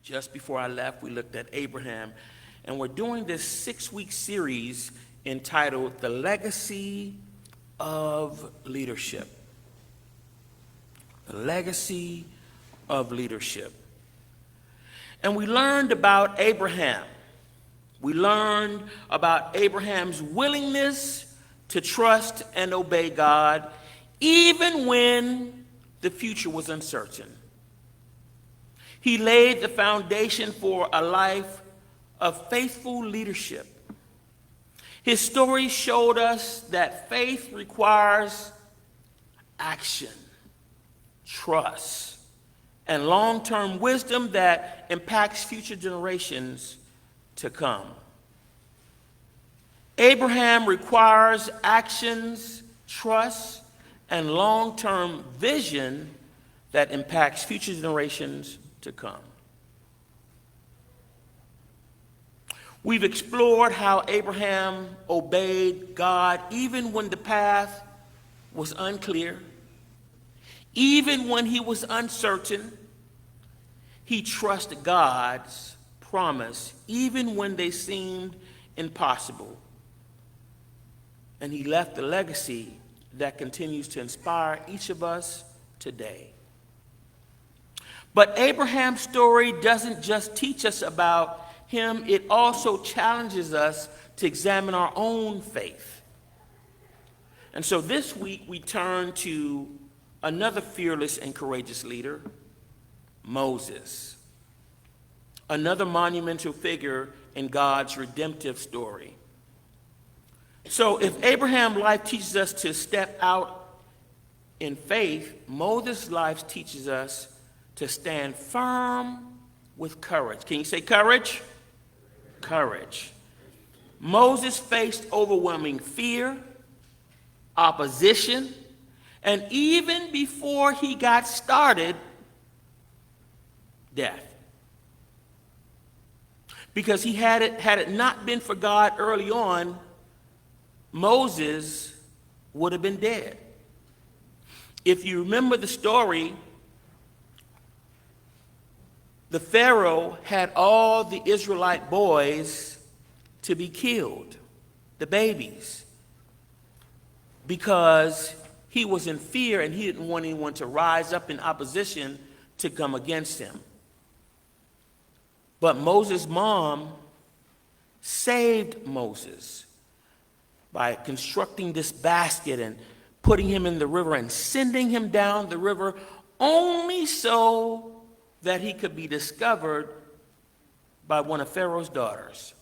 Just before I left, we looked at Abraham, and we're doing this 6-week series entitled The Legacy of Leadership. The Legacy of Leadership. And we learned about Abraham. We learned about Abraham's willingness to trust and obey God, even when the future was uncertain. He laid the foundation for a life of faithful leadership. His story showed us that faith requires action, trust, and long-term wisdom that impacts future generations to come. Abraham requires actions, trust, and long-term vision that impacts future generations to come. We've explored how Abraham obeyed God even when the path was unclear, even when he was uncertain. He trusted God's promise even when they seemed impossible. And he left a legacy that continues to inspire each of us today. But Abraham's story doesn't just teach us about him, it also challenges us to examine our own faith. And so this week we turn to another fearless and courageous leader, Moses, another monumental figure in God's redemptive story. So if Abraham's life teaches us to step out in faith, Moses' life teaches us to stand firm with courage. Can you say courage? Courage. Moses faced overwhelming fear, opposition, and even before he got started, death. Because had it not been for God early on, Moses would have been dead. If you remember the story, the Pharaoh had all the Israelite boys to be killed, the babies, because he was in fear and he didn't want anyone to rise up in opposition to come against him. But Moses' mom saved Moses by constructing this basket and putting him in the river and sending him down the river only so that he could be discovered by one of Pharaoh's daughters.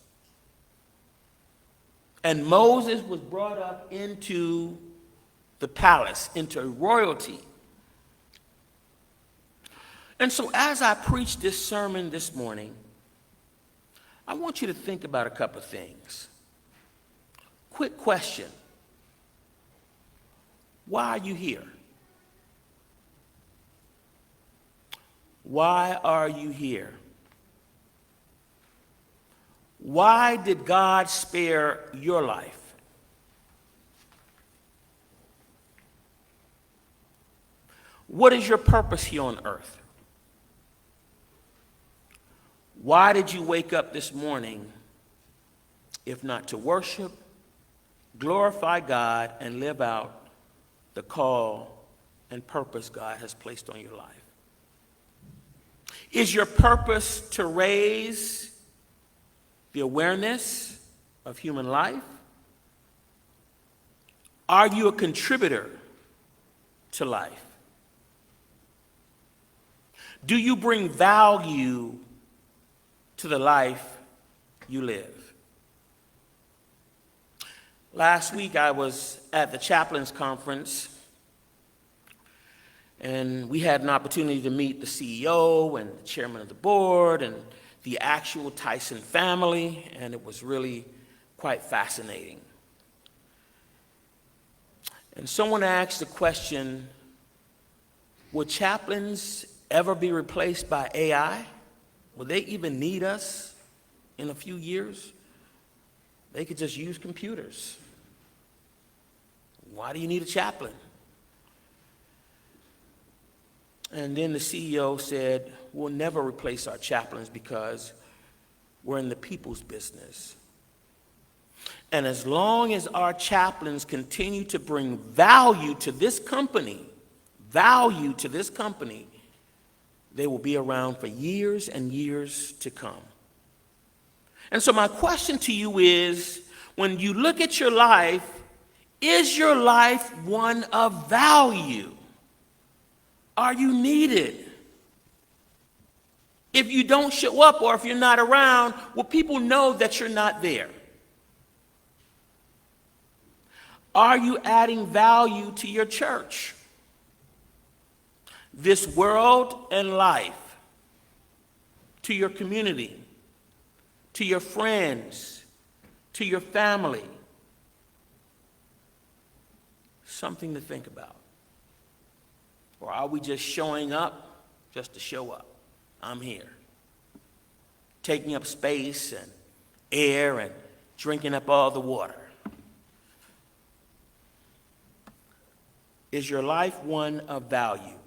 And Moses was brought up into the palace, into royalty. And so as I preach this sermon this morning, I want you to think about a couple of things. Quick question. Why are you here? Why are you here? Why did God spare your life? What is your purpose here on earth? Why did you wake up this morning if not to worship, glorify God, and live out the call and purpose God has placed on your life? Is your purpose to raise the awareness of human life? Are you a contributor to life? Do you bring value to the life you live? Last week I was at the chaplains conference, and we had an opportunity to meet the CEO and the chairman of the board and the actual Tyson family, and it was really quite fascinating. And someone asked the question, will chaplains ever be replaced by AI? Will they even need us in a few years? They could just use computers. Why do you need a chaplain? And then the CEO said, we'll never replace our chaplains because we're in the people's business. And as long as our chaplains continue to bring value to this company, they will be around for years and years to come. And so my question to you is, when you look at your life, is your life one of value? Are you needed? If you don't show up or if you're not around, will people know that you're not there? Are you adding value to your church, this world and life, to your community, to your friends, to your family? Something to think about. Or are we just showing up just to show up? I'm here. Taking up space and air and drinking up all the water. Is your life one of value?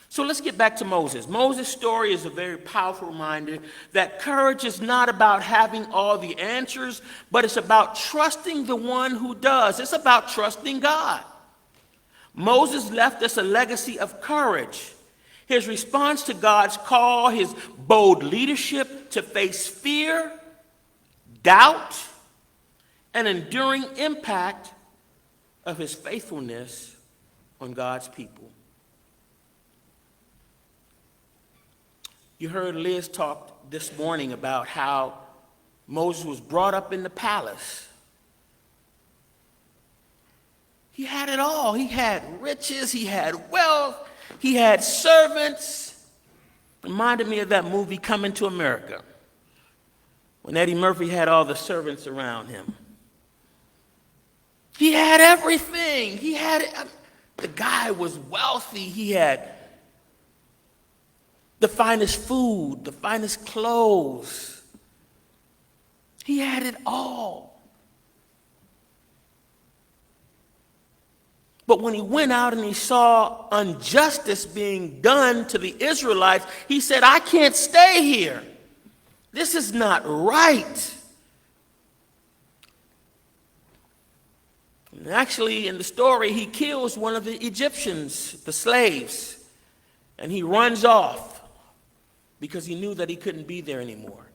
So let's get back to Moses. Moses' story is a very powerful reminder that courage is not about having all the answers, but it's about trusting the one who does. It's about trusting God. Moses left us a legacy of courage. His response to God's call, his bold leadership to face fear, doubt, and enduring impact of his faithfulness on God's people. You heard Liz talk this morning about how Moses was brought up in the palace. He had it all. He had riches, he had wealth, he had servants. Reminded me of that movie, Coming to America, when Eddie Murphy had all the servants around him. He had everything. The guy was wealthy. He had the finest food, the finest clothes. He had it all. But when he went out and he saw injustice being done to the Israelites, he said, I can't stay here. This is not right. And actually, in the story, he kills one of the Egyptians, the slaves, and he runs off because he knew that he couldn't be there anymore.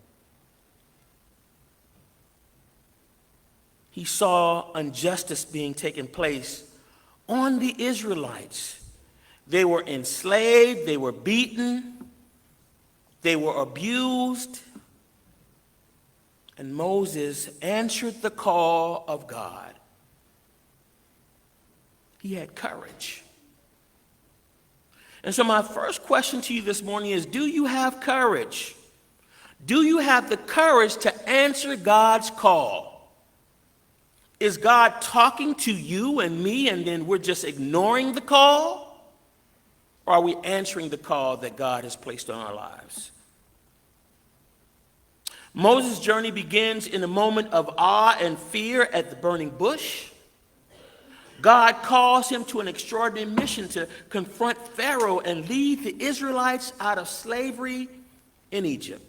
He saw injustice being taken place on the Israelites. They were enslaved, they were beaten, they were abused, and Moses answered the call of God. He had courage. And so my first question to you this morning is, do you have courage? Do you have the courage to answer God's call? Is God talking to you and me and then we're just ignoring the call? Or are we answering the call that God has placed on our lives? Moses' journey begins in a moment of awe and fear at the burning bush. God calls him to an extraordinary mission to confront Pharaoh and lead the Israelites out of slavery in Egypt.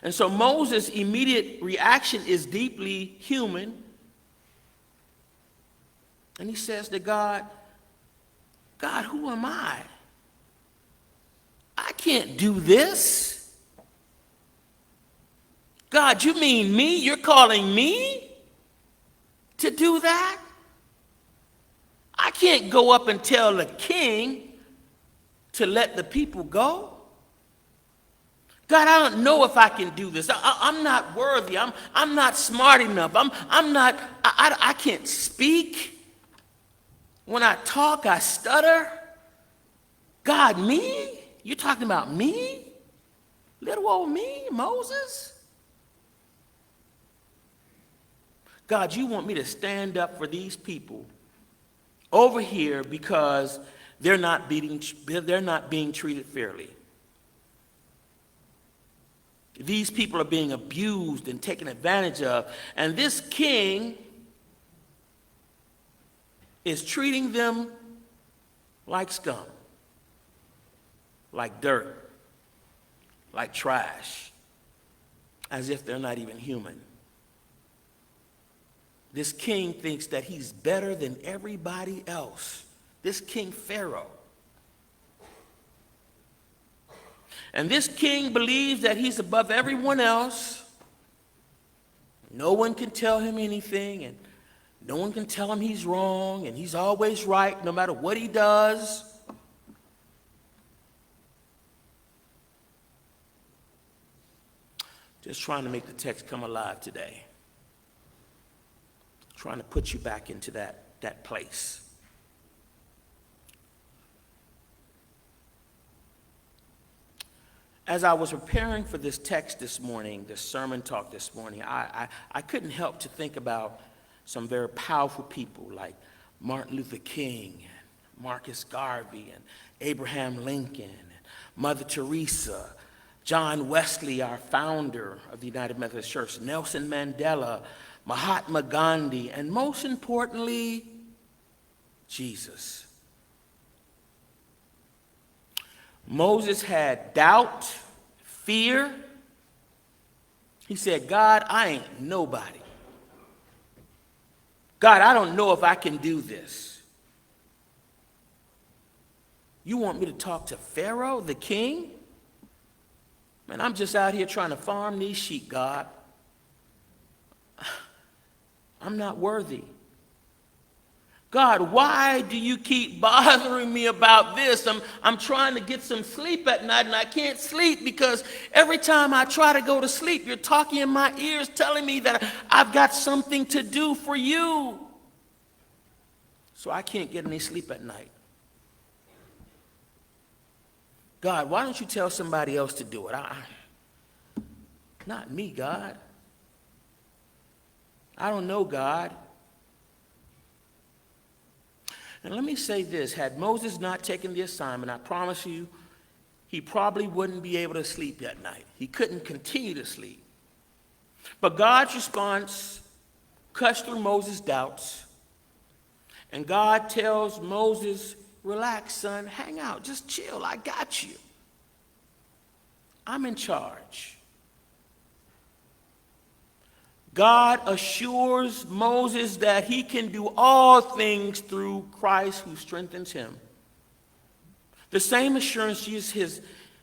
And so Moses' immediate reaction is deeply human. And he says to God, God, who am I? I can't do this. God, you mean me? You're calling me to do that? I can't go up and tell the king to let the people go. God, I don't know if I can do this. I'm not worthy. I'm not smart enough. I can't speak. When I talk, I stutter. God, me? You're talking about me? Little old me, Moses? God, you want me to stand up for these people over here because they're not being treated fairly. These people are being abused and taken advantage of, and this king is treating them like scum, like dirt, like trash, as if they're not even human. This king thinks that he's better than everybody else. This King Pharaoh. And this king believes that he's above everyone else. No one can tell him anything, and no one can tell him he's wrong, and he's always right no matter what he does. Just trying to make the text come alive today. Trying to put you back into that place. As I was preparing for this text this morning, this sermon talk this morning, I couldn't help to think about some very powerful people like Martin Luther King, and Marcus Garvey, and Abraham Lincoln, and Mother Teresa, John Wesley, our founder of the United Methodist Church, Nelson Mandela, Mahatma Gandhi, and most importantly, Jesus. Moses had doubt, fear. He said, God, I ain't nobody. God, I don't know if I can do this. You want me to talk to Pharaoh, the king? Man, I'm just out here trying to farm these sheep, God. I'm not worthy. God, why do you keep bothering me about this? I'm trying to get some sleep at night, and I can't sleep because every time I try to go to sleep, you're talking in my ears telling me that I've got something to do for you. So I can't get any sleep at night. God, why don't you tell somebody else to do it? Not me, God. I don't know, God. And let me say this, had Moses not taken the assignment, I promise you, he probably wouldn't be able to sleep that night. He couldn't continue to sleep. But God's response cuts through Moses' doubts. And God tells Moses, relax, son, hang out, just chill, I got you. I'm in charge. God assures Moses that he can do all things through Christ who strengthens him. The same assurance Jesus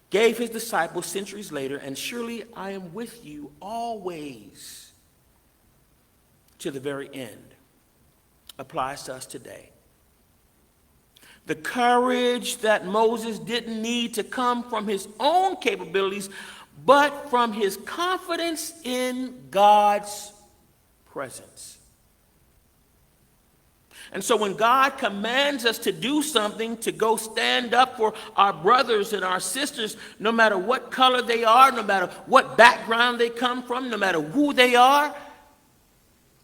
gave his disciples centuries later, and surely I am with you always to the very end, applies to us today. The courage that Moses didn't need to come from his own capabilities, but from his confidence in God's presence. And so when God commands us to do something, to go stand up for our brothers and our sisters, no matter what color they are, no matter what background they come from, no matter who they are,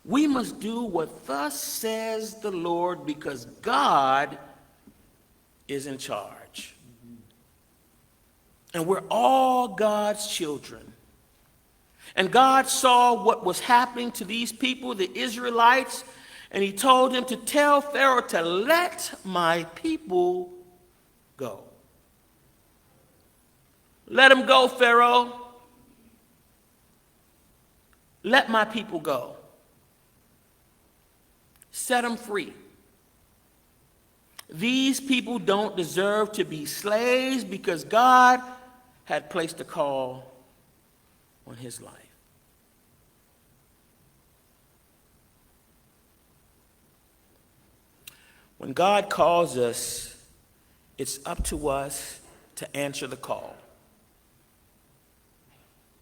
we must do what thus says the Lord, because God is in charge. And we're all God's children. And God saw what was happening to these people, the Israelites, and he told him to tell Pharaoh to let my people go. Let them go, Pharaoh. Let my people go. Set them free. These people don't deserve to be slaves because God had placed a call on his life. When God calls us, it's up to us to answer the call.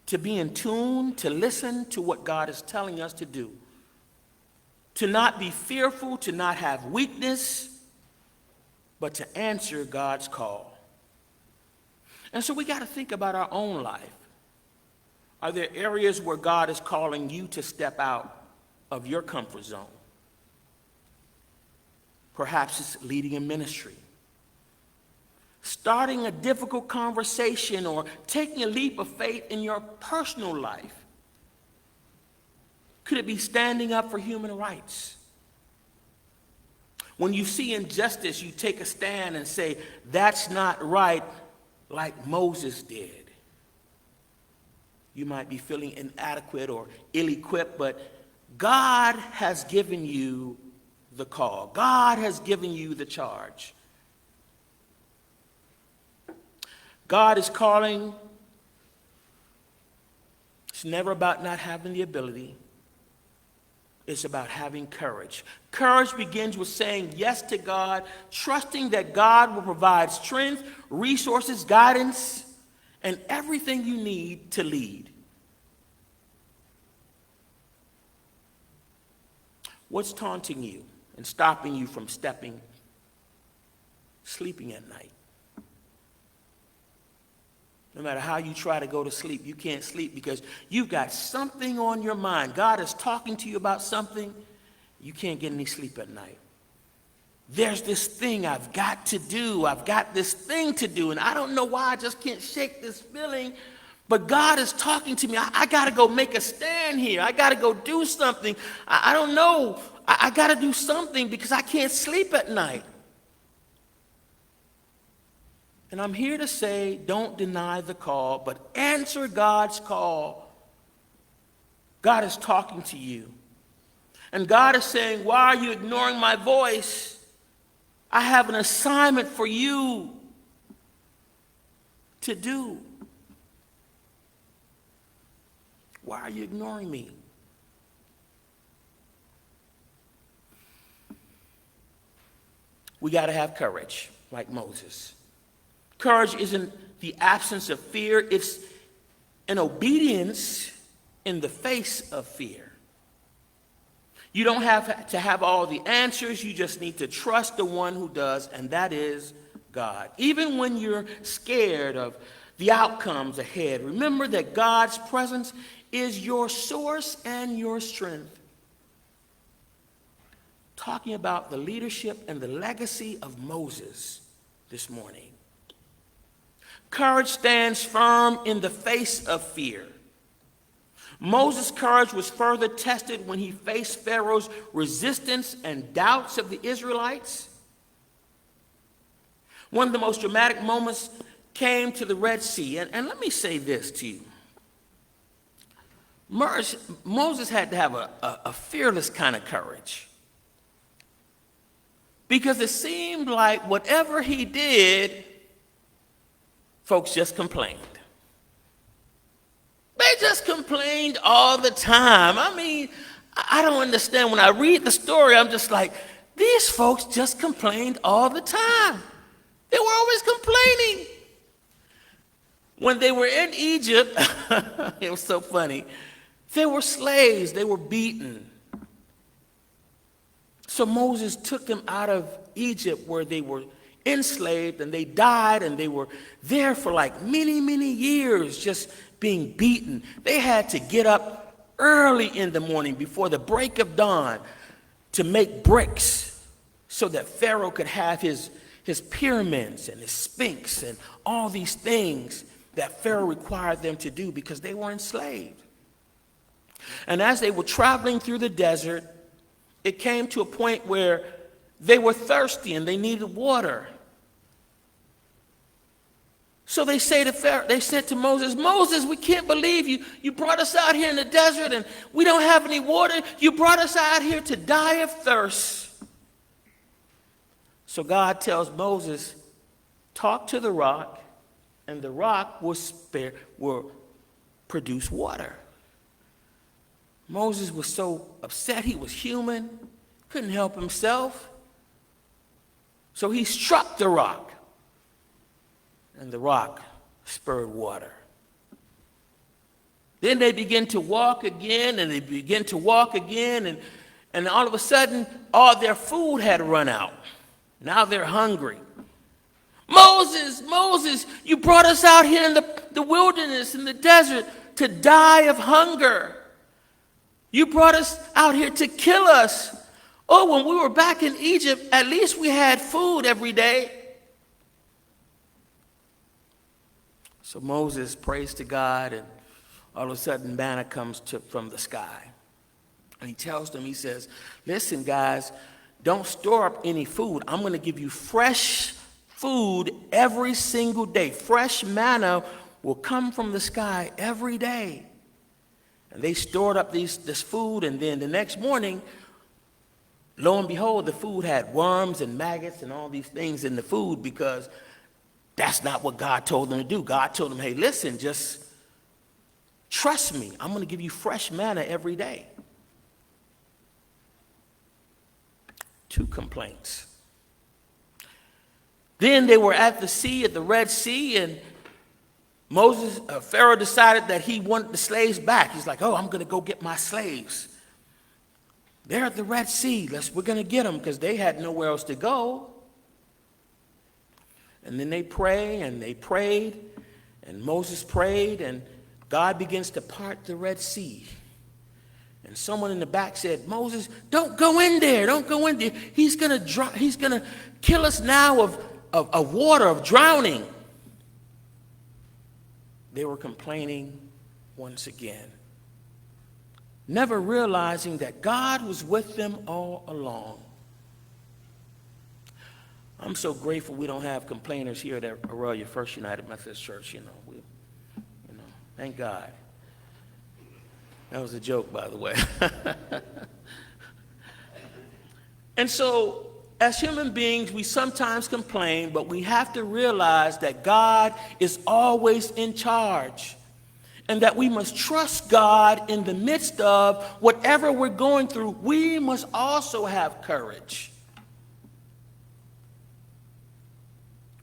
To be in tune, to listen to what God is telling us to do. To not be fearful, to not have weakness, but to answer God's call. And so we got to think about our own life. Are there areas where God is calling you to step out of your comfort zone? Perhaps it's leading a ministry, starting a difficult conversation, or taking a leap of faith in your personal life. Could it be standing up for human rights? When you see injustice, you take a stand and say, that's not right, like Moses did. You might be feeling inadequate or ill-equipped, but God has given you the call. God has given you the charge. God is calling. It's never about not having the ability. It's about having courage. Courage begins with saying yes to God, trusting that God will provide strength, resources, guidance, and everything you need to lead. What's taunting you and stopping you from sleeping at night? No matter how you try to go to sleep, you can't sleep because you've got something on your mind. God is talking to you about something. You can't get any sleep at night. There's this thing I've got to do. I've got this thing to do, and I don't know why I just can't shake this feeling. But God is talking to me. I got to go make a stand here. I got to go do something. I don't know. I got to do something because I can't sleep at night. And I'm here to say, don't deny the call, but answer God's call. God is talking to you. And God is saying, why are you ignoring my voice? I have an assignment for you to do. Why are you ignoring me? We got to have courage, like Moses. Courage isn't the absence of fear. It's an obedience in the face of fear. You don't have to have all the answers. You just need to trust the one who does, and that is God. Even when you're scared of the outcomes ahead, remember that God's presence is your source and your strength. Talking about the leadership and the legacy of Moses this morning. Courage stands firm in the face of fear. Moses' courage was further tested when he faced Pharaoh's resistance and doubts of the Israelites. One of the most dramatic moments came to the Red Sea. And let me say this to you. Moses had to have a fearless kind of courage. Because it seemed like whatever he did, folks just complained. They just complained all the time. I mean, I don't understand. When I read the story, I'm just like, these folks just complained all the time. They were always complaining. When they were in Egypt, it was so funny. They were slaves. They were beaten. So Moses took them out of Egypt where they were enslaved, and they died, and they were there for like many, many years just being beaten. They had to get up early in the morning before the break of dawn to make bricks so that Pharaoh could have his pyramids and his sphinx and all these things that Pharaoh required them to do because they were enslaved. And as they were traveling through the desert, it came to a point where they were thirsty and they needed water. So they said to Moses, Moses, we can't believe you. You brought us out here in the desert and we don't have any water. You brought us out here to die of thirst. So God tells Moses, talk to the rock, and the rock will produce water. Moses was so upset. He was human, couldn't help himself. So he struck the rock, and the rock spurred water. Then they begin to walk again, and they begin to walk again, and all of a sudden, all their food had run out. Now they're hungry. Moses, Moses, you brought us out here in the wilderness, in the desert, to die of hunger. You brought us out here to kill us. Oh, when we were back in Egypt, at least we had food every day. So Moses prays to God, and all of a sudden manna comes from the sky. And he tells them, he says, listen, guys, don't store up any food. I'm going to give you fresh food every single day. Fresh manna will come from the sky every day. And they stored up this food, and then the next morning, lo and behold, the food had worms and maggots and all these things in the food, because that's not what God told them to do. God told them, hey, listen, just trust me. I'm going to give you fresh manna every day. 2 complaints. Then they were at the Red Sea, and Pharaoh decided that he wanted the slaves back. He's like, oh, I'm going to go get my slaves. They're at the Red Sea. We're going to get them, because they had nowhere else to go. And then they pray, and they prayed, and Moses prayed, and God begins to part the Red Sea. And someone in the back said, Moses, don't go in there. Don't go in there. He's going to kill us now of water, of drowning. They were complaining once again, never realizing that God was with them all along. I'm so grateful we don't have complainers here at Aurelia First United Methodist Church. Thank God. That was a joke, by the way. And so, as human beings, we sometimes complain, but we have to realize that God is always in charge, and that we must trust God in the midst of whatever we're going through. We must also have courage.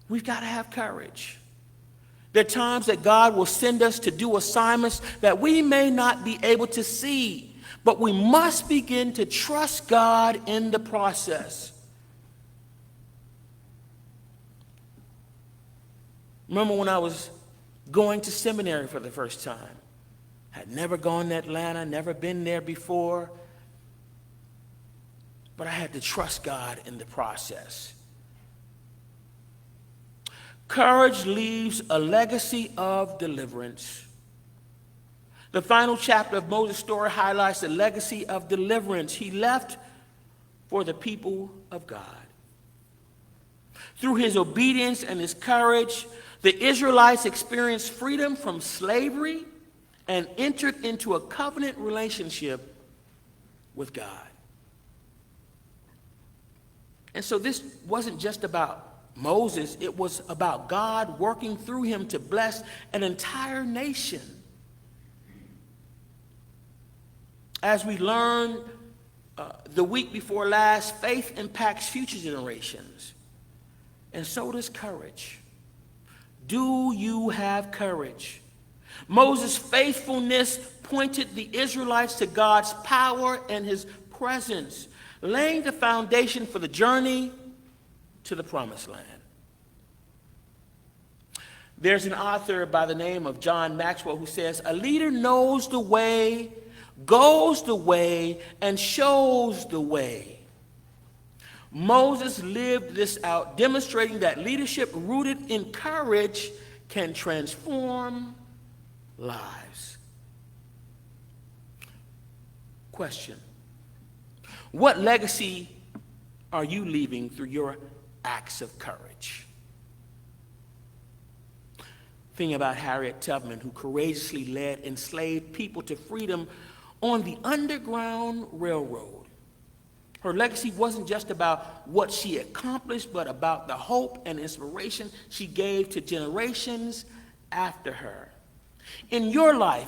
We've got to have courage. There are times that God will send us to do assignments that we may not be able to see, but we must begin to trust God in the process. Remember when I was going to seminary for the first time? I'd never gone to Atlanta, never been there before, but I had to trust God in the process. Courage leaves a legacy of deliverance. The final chapter of Moses' story highlights the legacy of deliverance he left for the people of God. Through his obedience and his courage, the Israelites experienced freedom from slavery and entered into a covenant relationship with God. And so this wasn't just about Moses, it was about God working through him to bless an entire nation. As we learned the week before last, faith impacts future generations, and so does courage. Do you have courage? Moses' faithfulness pointed the Israelites to God's power and his presence, laying the foundation for the journey to the promised land. There's an author by the name of John Maxwell who says, a leader knows the way, goes the way, and shows the way. Moses lived this out, demonstrating that leadership rooted in courage can transform lives. Question: what legacy are you leaving through your acts of courage? Think about Harriet Tubman, who courageously led enslaved people to freedom on the Underground Railroad. Her legacy wasn't just about what she accomplished, but about the hope and inspiration she gave to generations after her. In your life,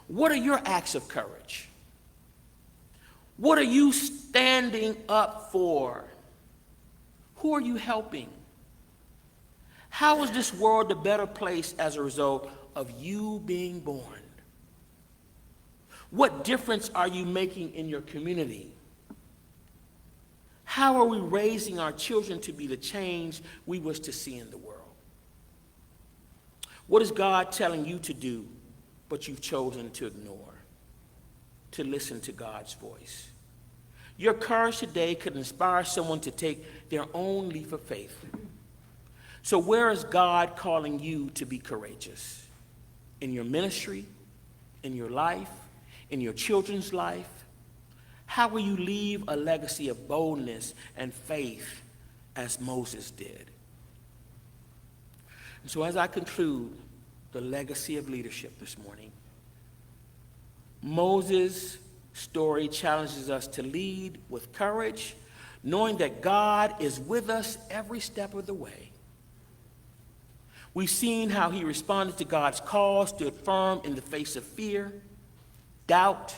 what are your acts of courage? What are you standing up for? Who are you helping? How is this world a better place as a result of you being born? What difference are you making in your community? How are we raising our children to be the change we wish to see in the world? What is God telling you to do, but you've chosen to ignore, to listen to God's voice? Your courage today could inspire someone to take their own leap of faith. So where is God calling you to be courageous? In your ministry, in your life, in your children's life? How will you leave a legacy of boldness and faith as Moses did? And so as I conclude the legacy of leadership this morning, Moses' story challenges us to lead with courage, knowing that God is with us every step of the way. We've seen how he responded to God's call, stood firm in the face of fear, doubt,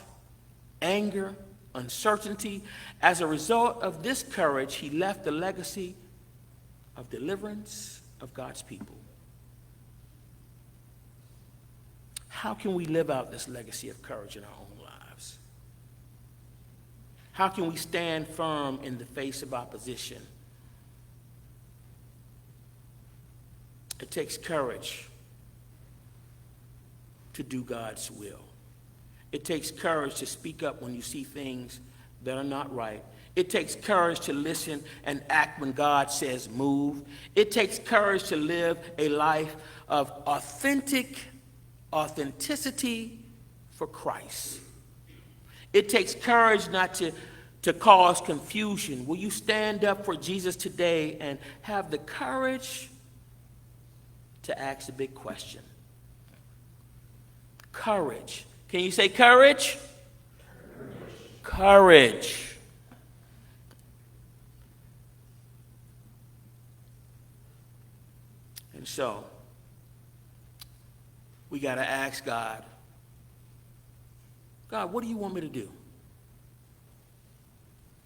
anger, uncertainty. As a result of this courage, he left a legacy of deliverance of God's people. How can we live out this legacy of courage in our own lives? How can we stand firm in the face of opposition? It takes courage to do God's will. It takes courage to speak up when you see things that are not right. It takes courage to listen and act when God says move. It takes courage to live a life of authenticity for Christ. It takes courage not to cause confusion. Will you stand up for Jesus today and have the courage to ask the big question? Courage. Can you say courage? Courage. And so, we got to ask God, God, what do you want me to do?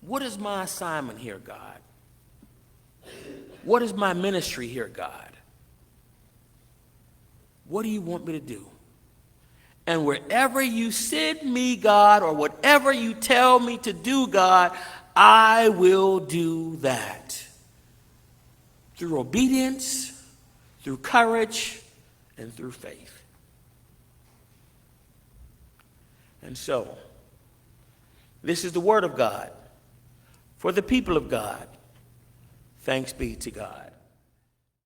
What is my assignment here, God? What is my ministry here, God? What do you want me to do? And wherever you send me, God, or whatever you tell me to do, God, I will do that. Through obedience, through courage, and through faith. And so, this is the word of God for the people of God. Thanks be to God.